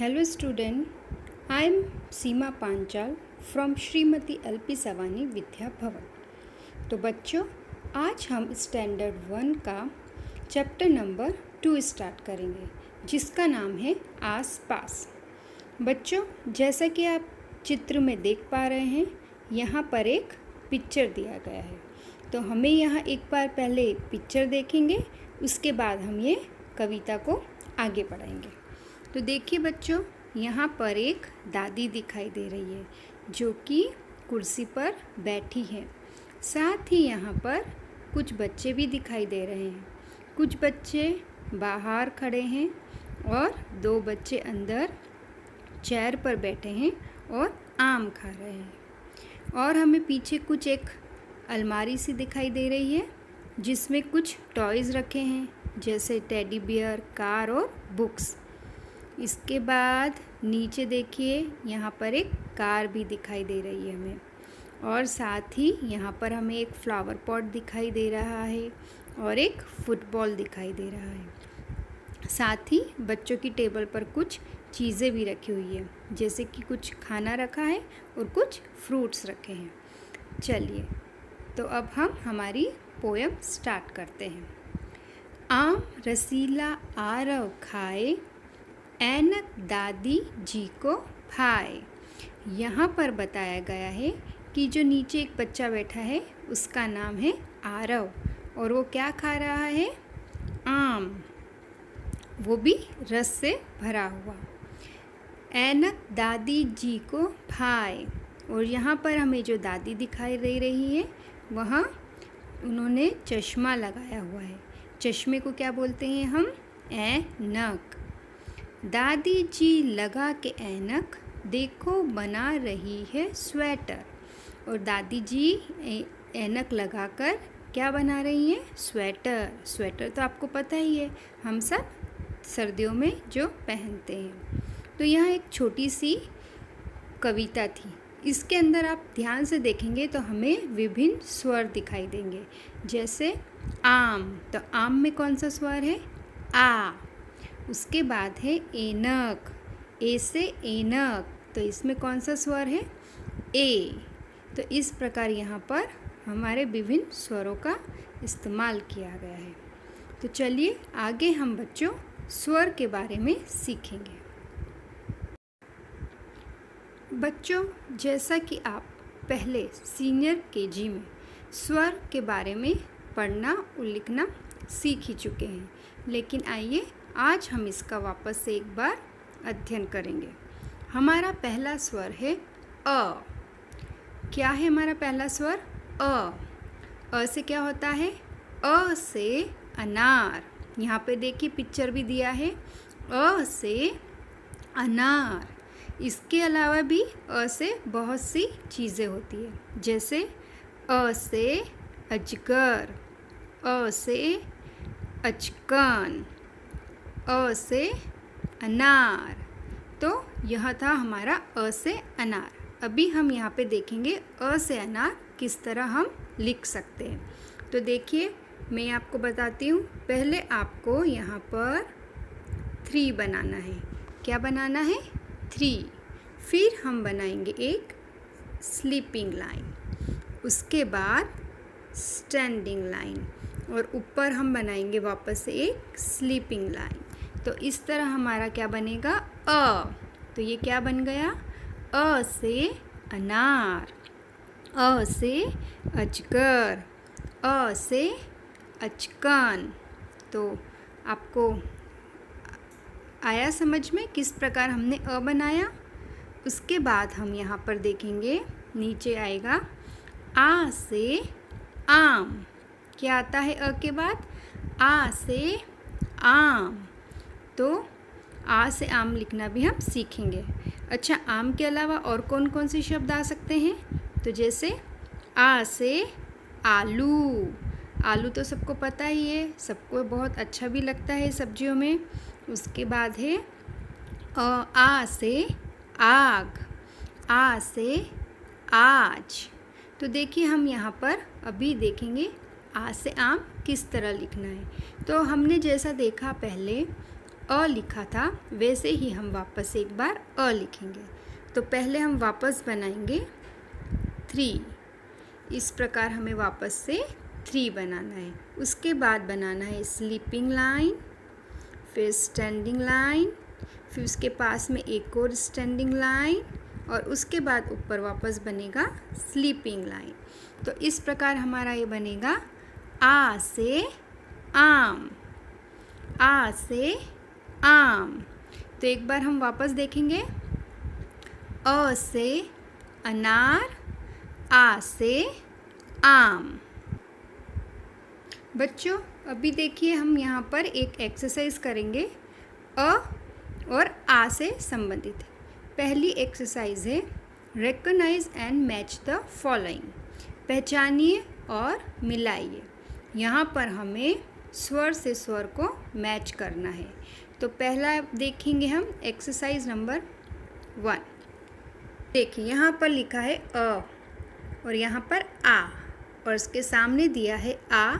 Hello student, I am Seema Panchal from Shrimati LP सवानी विद्या भवन। तो बच्चों, आज हम स्टैंडर्ड 1 का चैप्टर नंबर 2 स्टार्ट करेंगे, जिसका नाम है आस पास। बच्चों, जैसा कि आप चित्र में देख पा रहे हैं, यहाँ पर एक पिक्चर दिया गया है। तो हमें यहाँ एक बार पहले पिक्चर देखेंगे, उसके बाद हम ये कविता को आगे बढ़ाएंगे। तो देखिए बच्चों, यहाँ पर एक दादी दिखाई दे रही है जो कि कुर्सी पर बैठी है। साथ ही यहाँ पर कुछ बच्चे भी दिखाई दे रहे हैं। कुछ बच्चे बाहर खड़े हैं और 2 बच्चे अंदर चेयर पर बैठे हैं और आम खा रहे हैं। और हमें पीछे कुछ एक अलमारी सी दिखाई दे रही है जिसमें कुछ टॉयज़ रखे हैं, जैसे टेडी बियर, कार और बुक्स। इसके बाद नीचे देखिए, यहाँ पर एक कार भी दिखाई दे रही है हमें। और साथ ही यहाँ पर हमें एक फ्लावर पॉट दिखाई दे रहा है और एक फुटबॉल दिखाई दे रहा है। साथ ही बच्चों की टेबल पर कुछ चीज़ें भी रखी हुई है, जैसे कि कुछ खाना रखा है और कुछ फ्रूट्स रखे हैं। चलिए, तो अब हम हमारी पोयम स्टार्ट करते हैं। आम रसीला आरव खाए, ऐनक दादी जी को भाए। यहाँ पर बताया गया है कि जो नीचे एक बच्चा बैठा है उसका नाम है आरव, और वो क्या खा रहा है? आम, वो भी रस से भरा हुआ। ऐनक दादी जी को भाए, और यहाँ पर हमें जो दादी दिखाई दे रही है वहाँ उन्होंने चश्मा लगाया हुआ है। चश्मे को क्या बोलते हैं हम? ऐनक। दादी जी लगा के ऐनक, देखो बना रही है स्वेटर। और दादी जी ऐनक लगाकर क्या बना रही हैं? स्वेटर। स्वेटर तो आपको पता ही है, हम सब सर्दियों में जो पहनते हैं। तो यहाँ एक छोटी सी कविता थी। इसके अंदर आप ध्यान से देखेंगे तो हमें विभिन्न स्वर दिखाई देंगे, जैसे आम। तो आम में कौन सा स्वर है? आ। उसके बाद है ऐनक, ए से ऐनक, तो इसमें कौन सा स्वर है? ए। तो इस प्रकार यहाँ पर हमारे विभिन्न स्वरों का इस्तेमाल किया गया है। तो चलिए आगे हम बच्चों स्वर के बारे में सीखेंगे। बच्चों, जैसा कि आप पहले सीनियर KG में स्वर के बारे में पढ़ना और लिखना सीख ही चुके हैं, लेकिन आइए आज हम इसका वापस से एक बार अध्ययन करेंगे। हमारा पहला स्वर है अ। क्या है हमारा पहला स्वर? अ। अ से क्या होता है? अ से अनार। यहाँ पे देखिए पिक्चर भी दिया है, अ से अनार। इसके अलावा भी अ से बहुत सी चीज़ें होती है, जैसे अ से अजगर, अ से अचकन, अ से अनार। तो यह था हमारा अ से अनार। अभी हम यहाँ पे देखेंगे अ से अनार किस तरह हम लिख सकते हैं। तो देखिए, मैं आपको बताती हूँ। पहले आपको यहाँ पर 3 बनाना है। क्या बनाना है? 3। फिर हम बनाएंगे एक स्लीपिंग लाइन, उसके बाद स्टैंडिंग लाइन, और ऊपर हम बनाएंगे वापस से एक स्लीपिंग लाइन। तो इस तरह हमारा क्या बनेगा? अ। तो ये क्या बन गया? अ से अनार, अ से अजगर, अ से अचकन। तो आपको आया समझ में किस प्रकार हमने अ बनाया? उसके बाद हम यहाँ पर देखेंगे, नीचे आएगा आ से आम। क्या आता है अ के बाद? आ से आम। तो आ से आम लिखना भी हम सीखेंगे। अच्छा, आम के अलावा और कौन कौन से शब्द आ सकते हैं? तो जैसे आ से आलू। आलू तो सबको पता ही है, सबको बहुत अच्छा भी लगता है सब्जियों में। उसके बाद है आ से आग, आ से आज। तो देखिए, हम यहाँ पर अभी देखेंगे आ से आम किस तरह लिखना है। तो हमने जैसा देखा पहले, अ लिखा था वैसे ही हम वापस एक बार अ लिखेंगे। तो पहले हम वापस बनाएंगे 3। इस प्रकार हमें वापस से 3 बनाना है। उसके बाद बनाना है स्लीपिंग लाइन, फिर स्टैंडिंग लाइन, फिर उसके पास में एक और स्टैंडिंग लाइन, और उसके बाद ऊपर वापस बनेगा स्लीपिंग लाइन। तो इस प्रकार हमारा ये बनेगा आ से आम, आ से आम। तो एक बार हम वापस देखेंगे, अ से अनार, आ से आम। बच्चों अभी देखिए हम यहाँ पर एक एक्सरसाइज करेंगे अ और आ से संबंधित। पहली एक्सरसाइज है recognise and match the following. पहचानिए और मिलाइए। यहाँ पर हमें स्वर से स्वर को मैच करना है। तो पहला देखेंगे हम एक्सरसाइज नंबर 1। देखिए यहाँ पर लिखा है अ और यहाँ पर आ, और इसके सामने दिया है आ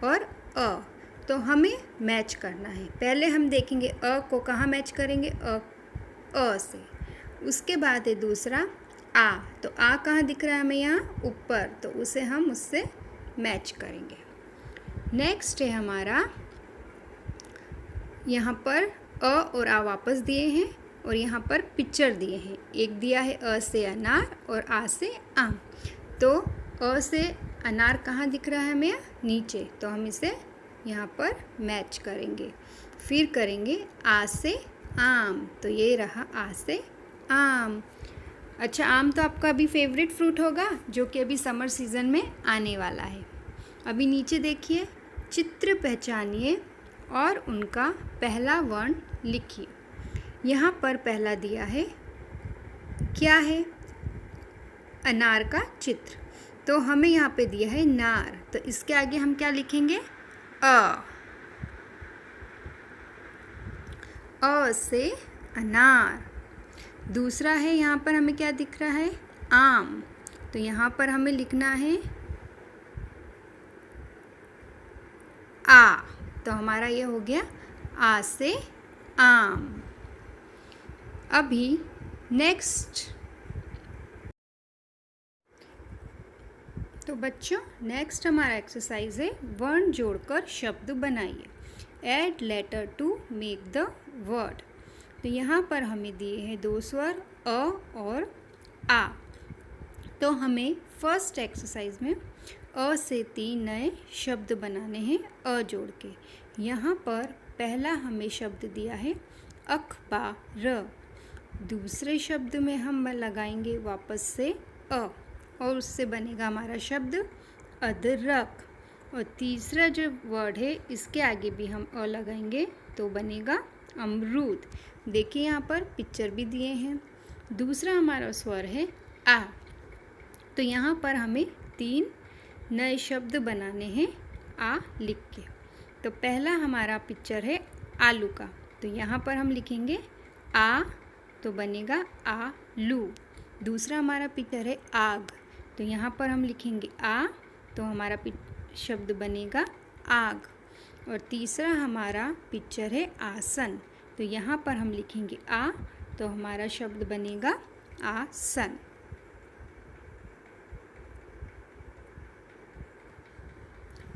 और अ। तो हमें मैच करना है। पहले हम देखेंगे अ को कहाँ मैच करेंगे, अ से। उसके बाद है दूसरा आ। तो आ कहाँ दिख रहा है हमें, यहाँ ऊपर, तो उसे हम उससे मैच करेंगे। नेक्स्ट है हमारा, यहाँ पर अ और आ वापस दिए हैं और यहाँ पर पिक्चर दिए हैं। एक दिया है अ से अनार और आ से आम। तो अ से अनार कहाँ दिख रहा है हमें, नीचे, तो हम इसे यहाँ पर मैच करेंगे। फिर करेंगे आ से आम, तो ये रहा आ से आम। अच्छा, आम तो आपका अभी फेवरेट फ्रूट होगा जो कि अभी समर सीज़न में आने वाला है। अभी नीचे देखिए, चित्र पहचानिए और उनका पहला वर्ण लिखिए। यहाँ पर पहला दिया है, क्या है, अनार का चित्र। तो हमें यहाँ पे दिया है नार, तो इसके आगे हम क्या लिखेंगे, अ से अनार। दूसरा है, यहाँ पर हमें क्या दिख रहा है, आम। तो यहाँ पर हमें लिखना है आ। तो हमारा ये हो गया आ से आम। अभी नेक्स्ट, तो बच्चों नेक्स्ट हमारा एक्सरसाइज है वर्ण जोड़कर शब्द बनाइए। Add letter to make the word. तो यहाँ पर हमें दिए हैं 2 स्वर अ और आ। तो हमें फर्स्ट एक्सरसाइज में अ से 3 नए शब्द बनाने हैं अ जोड़ के। यहाँ पर पहला हमें शब्द दिया है अखबार। दूसरे शब्द में हम लगाएंगे वापस से अ और उससे बनेगा हमारा शब्द अदरक। और तीसरा जो वर्ड है इसके आगे भी हम अ लगाएंगे तो बनेगा अमरूद। देखिए यहाँ पर पिक्चर भी दिए हैं। दूसरा हमारा स्वर है आ। तो यहाँ पर हमें 3 नए शब्द बनाने हैं आ लिख के। तो पहला हमारा पिक्चर है आलू का। तो यहाँ पर हम लिखेंगे आ, तो बनेगा आलू। दूसरा हमारा पिक्चर है आग। तो यहाँ पर हम लिखेंगे आ, तो हमारा शब्द बनेगा आग। और तीसरा हमारा पिक्चर है आसन। तो यहाँ पर हम लिखेंगे आ, तो हमारा शब्द बनेगा आसन।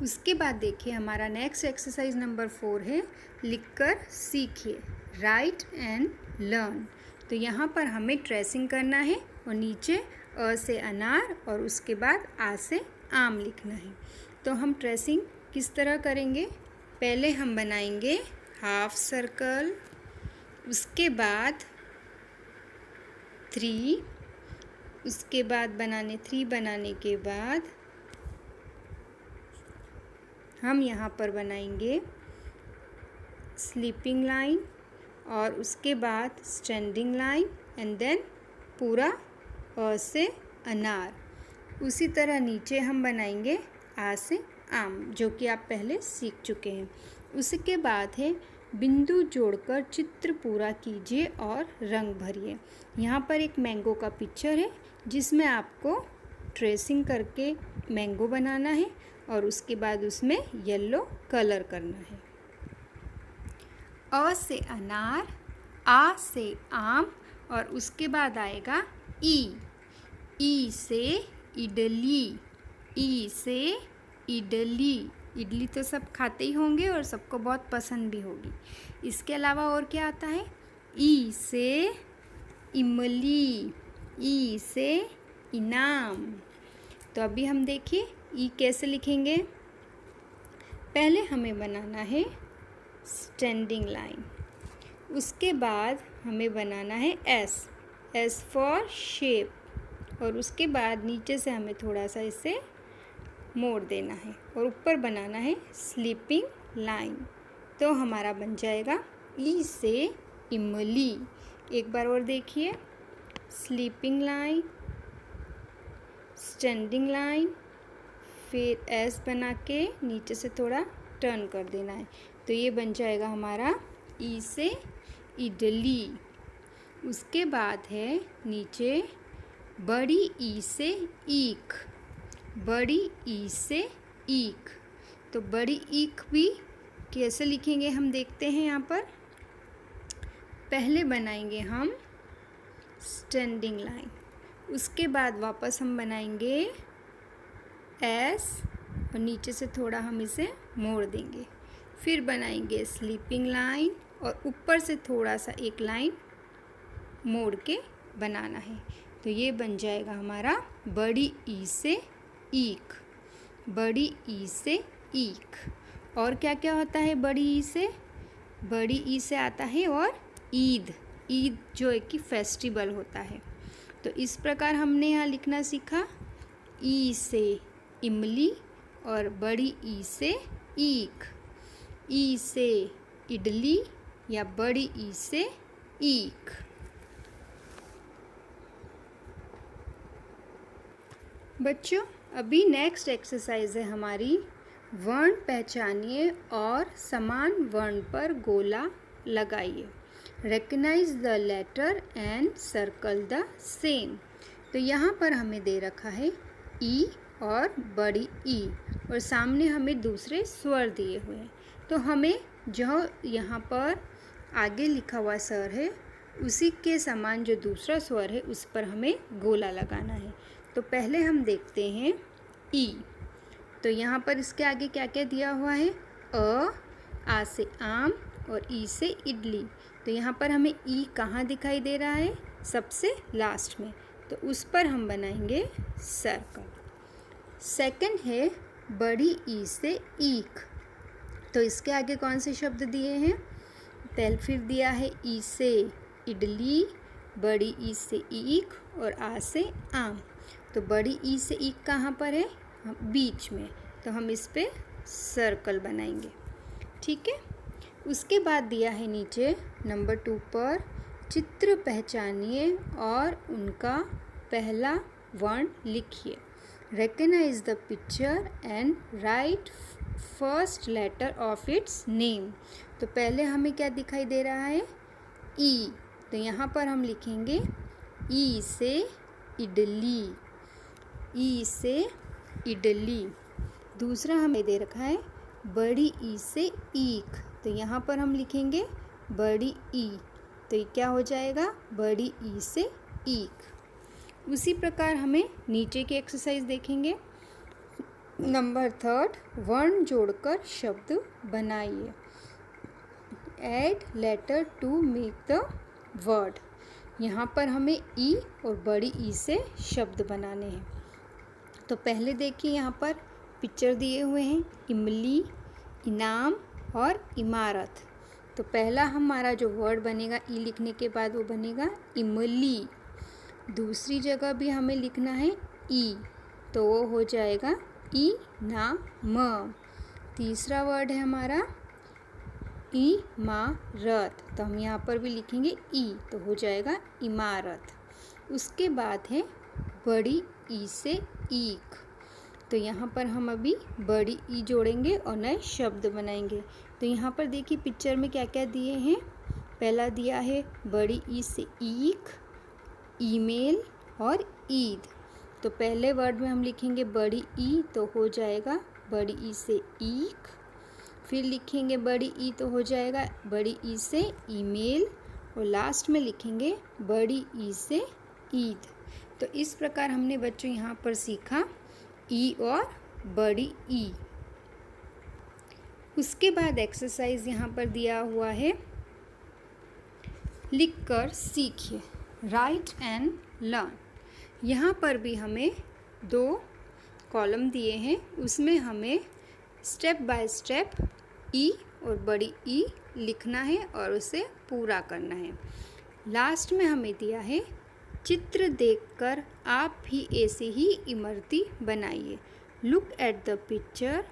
उसके बाद देखिए हमारा नेक्स्ट एक्सरसाइज नंबर 4 है लिखकर सीखिए, राइट एंड लर्न। तो यहाँ पर हमें ट्रेसिंग करना है और नीचे अ से अनार और उसके बाद आ से आम लिखना है। तो हम ट्रेसिंग किस तरह करेंगे, पहले हम बनाएंगे हाफ सर्कल, उसके बाद 3, उसके बाद 3 बनाने के बाद हम यहाँ पर बनाएंगे स्लीपिंग लाइन और उसके बाद स्टैंडिंग लाइन एंड देन पूरा अ से अनार। उसी तरह नीचे हम बनाएंगे आ से आम, जो कि आप पहले सीख चुके हैं। उसके बाद है बिंदु जोड़कर चित्र पूरा कीजिए और रंग भरिए। यहाँ पर एक मैंगो का पिक्चर है जिसमें आपको ट्रेसिंग करके मैंगो बनाना है और उसके बाद उसमें येलो कलर करना है। अ से अनार, आ से आम और उसके बाद आएगा ई से इडली, ई से इडली। इडली तो सब खाते ही होंगे और सबको बहुत पसंद भी होगी। इसके अलावा और क्या आता है? ई से इमली, ई से इनाम। तो अभी हम देखिए ई कैसे लिखेंगे। पहले हमें बनाना है स्टैंडिंग लाइन, उसके बाद हमें बनाना है एस फॉर शेप, और उसके बाद नीचे से हमें थोड़ा सा इसे मोड़ देना है और ऊपर बनाना है स्लीपिंग लाइन। तो हमारा बन जाएगा ई से इमली। एक बार और देखिए, स्लीपिंग लाइन, स्टैंडिंग लाइन, फिर एस बना के नीचे से थोड़ा टर्न कर देना है। तो ये बन जाएगा हमारा ई से इडली। उसके बाद है नीचे बड़ी ई से ईख, बड़ी ई से ईख। तो बड़ी ईख भी कैसे लिखेंगे हम देखते हैं यहाँ पर। पहले बनाएंगे हम स्टैंडिंग लाइन, उसके बाद वापस हम बनाएंगे एस और नीचे से थोड़ा हम इसे मोड़ देंगे, फिर बनाएंगे स्लीपिंग लाइन और ऊपर से थोड़ा सा एक लाइन मोड़ के बनाना है। तो ये बन जाएगा हमारा बड़ी ई से ईख, बड़ी ई से ईख। और क्या क्या होता है बड़ी ई से? बड़ी ई से आता है और ईद, ईद जो एक कि फेस्टिवल होता है। तो इस प्रकार हमने यहाँ लिखना सीखा, ई से इमली और बड़ी ई से ईख, ई से इडली या बड़ी ई से ईख। बच्चों अभी नेक्स्ट एक्सरसाइज है हमारी, वर्ण पहचानिए और समान वर्ण पर गोला लगाइए। Recognize the letter and circle the same. तो यहाँ पर हमें दे रखा है ई और बड़ी ई और सामने हमें दूसरे स्वर दिए हुए हैं। तो हमें जो यहाँ पर आगे लिखा हुआ स्वर है उसी के समान जो दूसरा स्वर है उस पर हमें गोला लगाना है। तो पहले हम देखते हैं ई। तो यहाँ पर इसके आगे क्या क्या दिया हुआ है? आ से आम और ई से इडली। तो यहाँ पर हमें ई कहाँ दिखाई दे रहा है? सबसे लास्ट में, तो उस पर हम बनाएंगे सर्कल। सेकंड है बड़ी ई से ईख। तो इसके आगे कौन से शब्द दिए हैं? पहले फिर दिया है ई से इडली, बड़ी ई से ईख और आ से आम। तो बड़ी ई से ईख कहाँ पर है? बीच में। तो हम इस पे सर्कल बनाएंगे, ठीक है। उसके बाद दिया है नीचे नंबर 2 पर, चित्र पहचानिए और उनका पहला वर्ण लिखिए। Recognize the picture and write first letter of its name. तो पहले हमें क्या दिखाई दे रहा है? ई। तो यहाँ पर हम लिखेंगे ई से इडली, ई से इडली। दूसरा हमें दे रखा है बड़ी ई से ईख। तो यहाँ पर हम लिखेंगे बड़ी ई। तो ये क्या हो जाएगा? बड़ी ई से ईख। उसी प्रकार हमें नीचे की एक्सरसाइज देखेंगे। नंबर 3, वर्ण जोड़कर शब्द बनाइए। Add letter to make the word. यहाँ पर हमें ई और बड़ी ई से शब्द बनाने हैं। तो पहले देखिए यहाँ पर पिक्चर दिए हुए हैं, इमली, इनाम और इमारत। तो पहला हमारा जो वर्ड बनेगा ई लिखने के बाद वो बनेगा इमली। दूसरी जगह भी हमें लिखना है ई, तो वो हो जाएगा ई ना म। तीसरा वर्ड है हमारा इमारत। तो हम यहाँ पर भी लिखेंगे ई, तो हो जाएगा इमारत। उसके बाद है बड़ी ई से ईख। तो यहाँ पर हम अभी बड़ी ई जोड़ेंगे और नए शब्द बनाएंगे। तो यहाँ पर देखिए पिक्चर में क्या क्या दिए हैं। पहला दिया है बड़ी ई से ईख, ईमेल और ईद। तो पहले वर्ड में हम लिखेंगे बड़ी ई, तो हो जाएगा बड़ी ई से ईख। फिर लिखेंगे बड़ी ई तो हो जाएगा बड़ी ई से ईमेल, और लास्ट में लिखेंगे बड़ी ई से ईद। तो इस प्रकार हमने बच्चों यहाँ पर सीखा ई और बड़ी ई। उसके बाद एक्सरसाइज यहाँ पर दिया हुआ है, लिखकर सीखिए, राइट एंड लर्न। यहाँ पर भी हमें 2 कॉलम दिए हैं, उसमें हमें स्टेप बाय स्टेप ई और बड़ी ई लिखना है और उसे पूरा करना है। लास्ट में हमें दिया है चित्र देखकर आप भी ऐसे ही इमरती बनाइए। Look at the picture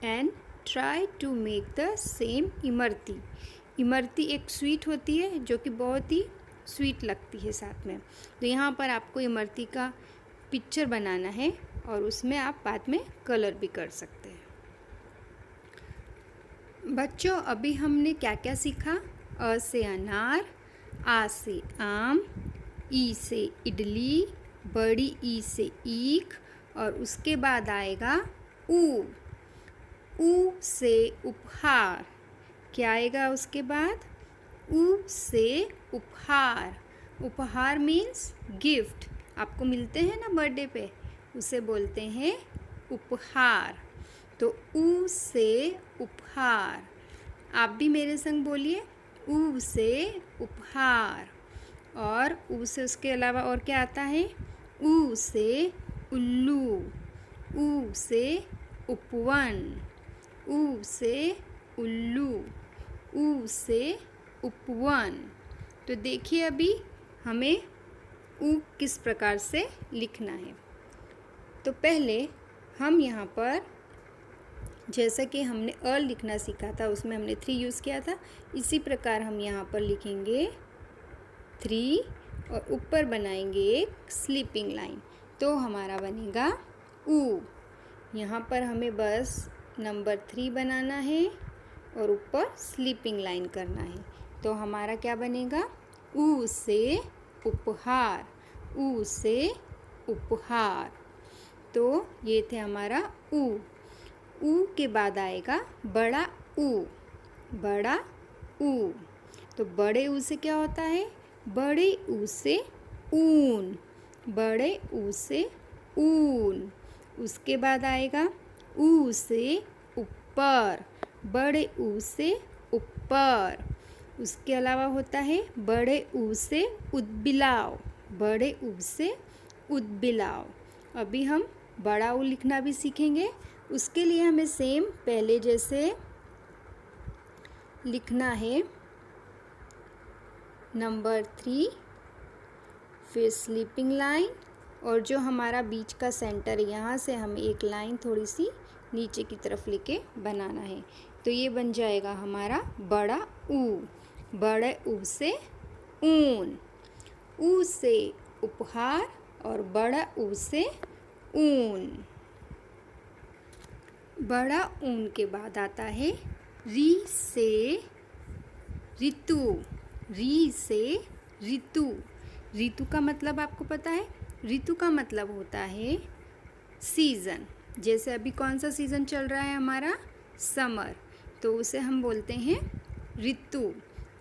and try to make the same imarti. Imarti एक स्वीट होती है जो कि बहुत ही स्वीट लगती है साथ में। तो यहाँ पर आपको इमरती का पिक्चर बनाना है और उसमें आप बाद में कलर भी कर सकते हैं। बच्चों अभी हमने क्या क्या सीखा? अ से अनार, आ से आम, ई से इडली, बड़ी ई से ईख, और उसके बाद आएगा ऊ से उपहार। क्या आएगा उसके बाद? ऊ से उपहार। उपहार मीन्स गिफ्ट, आपको मिलते हैं ना बर्थडे पे, उसे बोलते हैं उपहार। तो ऊ से उपहार। आप भी मेरे संग बोलिए, ऊ से उपहार। और ऊ से उसके अलावा और क्या आता है? ऊ से उल्लू, ऊ से उपवन, ऊ से उल्लू, ऊ से उपवन। तो देखिए अभी हमें ऊ किस प्रकार से लिखना है। तो पहले हम यहाँ पर जैसा कि हमने अ लिखना सीखा था उसमें हमने 3 यूज़ किया था, इसी प्रकार हम यहाँ पर लिखेंगे 3 और ऊपर बनाएंगे एक स्लीपिंग लाइन। तो हमारा बनेगा ऊ। यहाँ पर हमें बस नंबर 3 बनाना है और ऊपर स्लीपिंग लाइन करना है। तो हमारा क्या बनेगा? ऊ से उपहार, ऊ से उपहार। तो ये थे हमारा ऊ। ऊ के बाद आएगा बड़ा ऊ, बड़ा ऊ। तो बड़े ऊ से क्या होता है? बड़े ऊ से ऊन, बड़े ऊ से ऊन। उसके बाद आएगा ऊ से ऊपर, बड़े ऊ से ऊपर। उसके अलावा होता है बड़े ऊ से उदबिलाव, बड़े ऊ से उदबिलाव। अभी हम बड़ा ऊ लिखना भी सीखेंगे। उसके लिए हमें सेम पहले जैसे लिखना है नंबर 3, फिर स्लीपिंग लाइन, और जो हमारा बीच का सेंटर है यहाँ से हमें एक लाइन थोड़ी सी नीचे की तरफ लेके बनाना है। तो ये बन जाएगा हमारा बड़ा ऊ। बड़े ऊ से ऊन, ऊ से उपहार और बड़ा ऊ से ऊन। बड़ा ऊन के बाद आता है री से ऋतु, री से ऋतु। ऋतु का मतलब आपको पता है? ऋतु का मतलब होता है सीज़न। जैसे अभी कौन सा सीज़न चल रहा है हमारा? समर। तो उसे हम बोलते हैं ऋतु,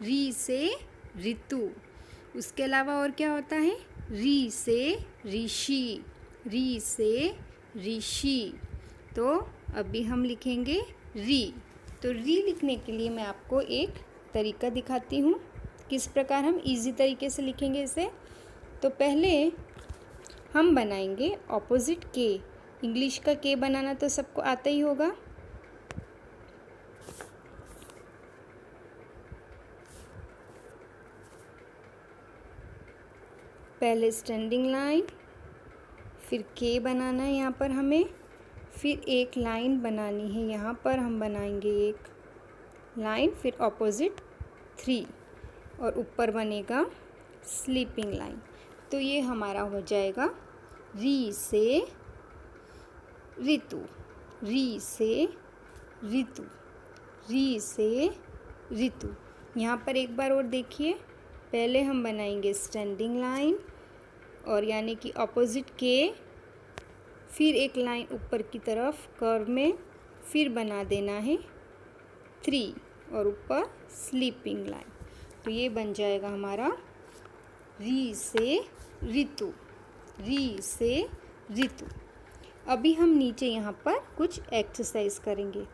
री से ऋतु। उसके अलावा और क्या होता है? री से ऋषि, री से ऋषि। तो अभी हम लिखेंगे री। तो री लिखने के लिए मैं आपको एक तरीका दिखाती हूँ किस प्रकार हम इजी तरीके से लिखेंगे इसे। तो पहले हम बनाएंगे ऑपोजिट के। इंग्लिश का के बनाना तो सबको आता ही होगा। पहले स्टैंडिंग लाइन, फिर के बनाना है यहाँ पर हमें, फिर एक लाइन बनानी है यहाँ पर हम बनाएंगे एक लाइन, फिर ऑपोजिट 3 और ऊपर बनेगा स्लीपिंग लाइन। तो ये हमारा हो जाएगा री से ऋतु, री से ऋतु, री से ऋतु। यहाँ पर एक बार और देखिए, पहले हम बनाएंगे स्टैंडिंग लाइन और यानी कि ऑपोजिट के, फिर एक लाइन ऊपर की तरफ कर्व में, फिर बना देना है 3 और ऊपर स्लीपिंग लाइन। तो ये बन जाएगा हमारा री से ऋतु, री से ऋतु। अभी हम नीचे यहाँ पर कुछ एक्सरसाइज करेंगे।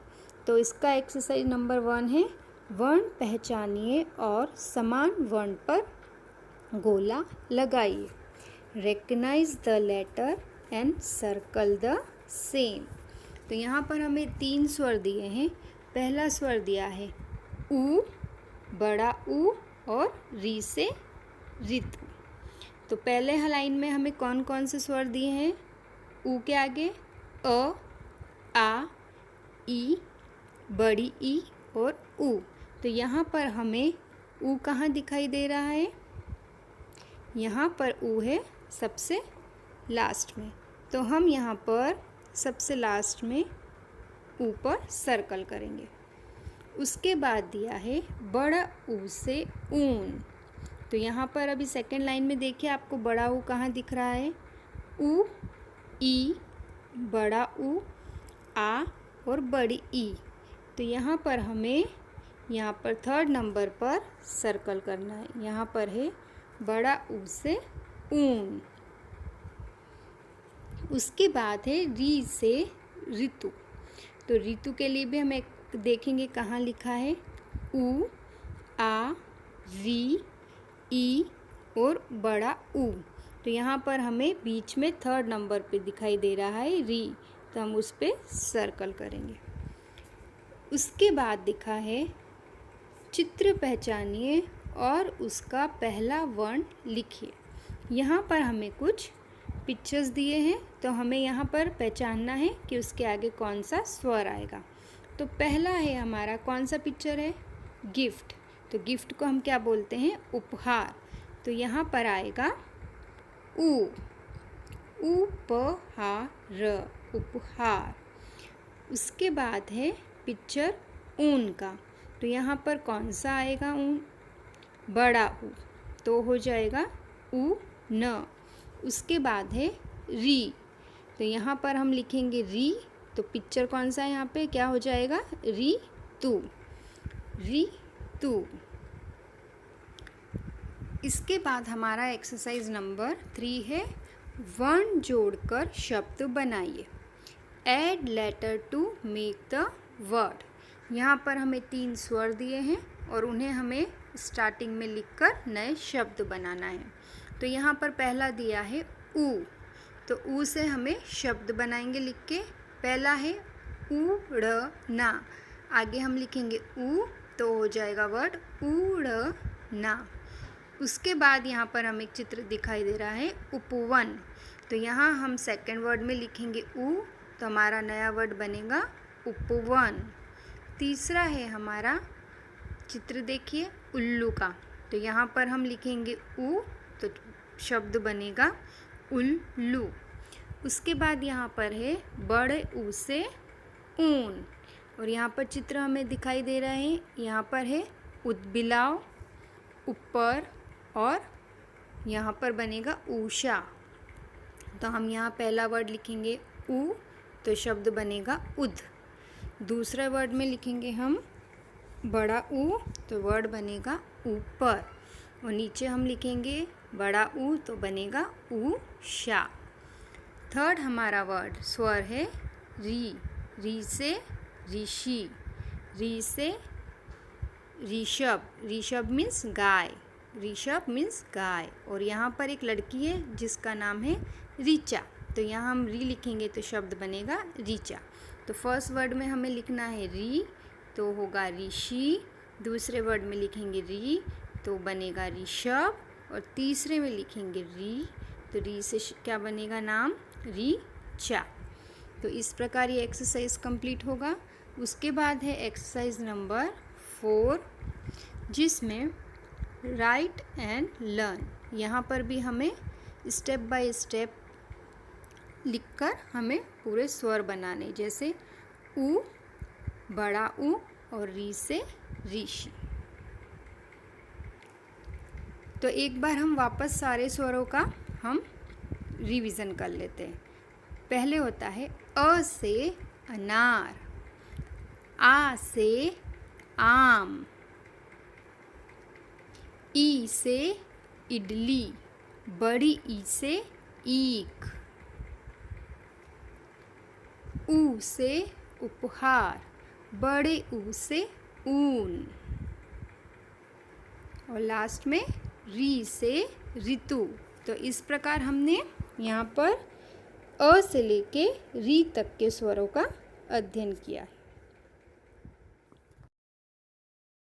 तो इसका एक्सरसाइज नंबर 1 है, वर्ण पहचानिए और समान वर्ण पर गोला लगाइए। Recognize the letter and circle the same. तो यहाँ पर हमें 3 स्वर दिए हैं। पहला स्वर दिया है ऊ, बड़ा ऊ और री से ऋतु। तो पहले लाइन में हमें कौन कौन से स्वर दिए हैं? ऊ के आगे अ, आ, ई, बड़ी ई और ऊ। तो यहाँ पर हमें ऊ कहाँ दिखाई दे रहा है? यहाँ पर ऊ है सबसे लास्ट में। तो हम यहाँ पर सबसे लास्ट में ऊपर सर्कल करेंगे। उसके बाद दिया है बड़ा ऊ से ऊन। तो यहाँ पर अभी सेकंड लाइन में देखिए आपको बड़ा ऊ कहाँ दिख रहा है? ऊ, ई, बड़ा ऊ, आ और बड़ी ई। तो यहाँ पर हमें यहाँ पर 3rd नंबर पर सर्कल करना है। यहाँ पर है बड़ा ऊ से ऊन। उसके बाद है री से ऋतु। तो ऋतु के लिए भी हम एक देखेंगे कहाँ लिखा है? ऊ, आ, री, ई और बड़ा ऊ। तो यहाँ पर हमें बीच में 3rd नंबर पे दिखाई दे रहा है री। तो हम उस पर सर्कल करेंगे। उसके बाद दिखा है चित्र पहचानिए और उसका पहला वर्ण लिखिए। यहाँ पर हमें कुछ पिक्चर्स दिए हैं, तो हमें यहाँ पर पहचानना है कि उसके आगे कौन सा स्वर आएगा। तो पहला है हमारा कौन सा पिक्चर है? गिफ्ट। तो गिफ्ट को हम क्या बोलते हैं? उपहार। तो यहाँ पर आएगा ऊ, उपहार, उपहार। उसके बाद है पिक्चर ऊन का। तो यहाँ पर कौन सा आएगा ऊन? बड़ा ऊ। तो हो जाएगा ऊ न। उसके बाद है री। तो यहाँ पर हम लिखेंगे री। तो पिक्चर कौन सा है यहाँ पे? क्या हो जाएगा? री तू, री तू। इसके बाद हमारा एक्सरसाइज नंबर 3 है वर्ण जोड़कर शब्द बनाइए। Add letter to make the word. यहाँ पर हमें 3 स्वर दिए हैं और उन्हें हमें स्टार्टिंग में लिखकर नए शब्द बनाना है। तो यहाँ पर पहला दिया है ऊ। तो ऊ से हमें शब्द बनाएंगे लिख के। पहला है उड़ना। आगे हम लिखेंगे ऊ, तो हो जाएगा वर्ड उड़ना। उसके बाद यहाँ पर हमें एक चित्र दिखाई दे रहा है उपवन। तो यहाँ हम सेकंड वर्ड में लिखेंगे ऊ, तो हमारा नया वर्ड बनेगा उपवन। तीसरा है हमारा चित्र देखिए उल्लू का। तो यहाँ पर हम लिखेंगे ऊ, तो शब्द बनेगा उल्लू। उसके बाद यहाँ पर है बड़े ऊ से ऊन। और यहाँ पर चित्र हमें दिखाई दे रहे हैं। यहाँ पर है उदबिलाव ऊपर और यहाँ पर बनेगा ऊषा। तो हम यहाँ पहला वर्ड लिखेंगे ऊ, तो शब्द बनेगा उद। दूसरा वर्ड में लिखेंगे हम बड़ा ऊ, तो वर्ड बनेगा ऊपर। और नीचे हम लिखेंगे बड़ा ऊ, तो बनेगा ऊषा। थर्ड हमारा वर्ड स्वर है री। री से ऋषि, री से ऋषभ। ऋषभ मीन्स गाय, ऋषभ मीन्स गाय। और यहाँ पर एक लड़की है जिसका नाम है ऋचा। तो यहाँ हम री लिखेंगे तो शब्द बनेगा ऋचा। तो फर्स्ट वर्ड में हमें लिखना है री, तो होगा ऋषि। दूसरे वर्ड में लिखेंगे री, तो बनेगा ऋषभ। और तीसरे में लिखेंगे री, तो री से क्या बनेगा नाम? ऋचा। तो इस प्रकार ये एक्सरसाइज कंप्लीट होगा। उसके बाद है एक्सरसाइज नंबर 4, जिसमें राइट एंड लर्न। यहाँ पर भी हमें स्टेप बाय स्टेप लिखकर हमें पूरे स्वर बनाने, जैसे ऊ, बड़ा ऊ और री से ऋषि। तो एक बार हम वापस सारे स्वरों का हम रिवीजन कर लेते हैं। पहले होता है अ से अनार, आ से आम। ई से इडली, बड़ी ई से ईख। ऊ से उपहार, बड़े ऊ से ऊन। और लास्ट में री से ऋतु। तो इस प्रकार हमने यहाँ पर अ से लेके री तक के स्वरों का अध्ययन किया है।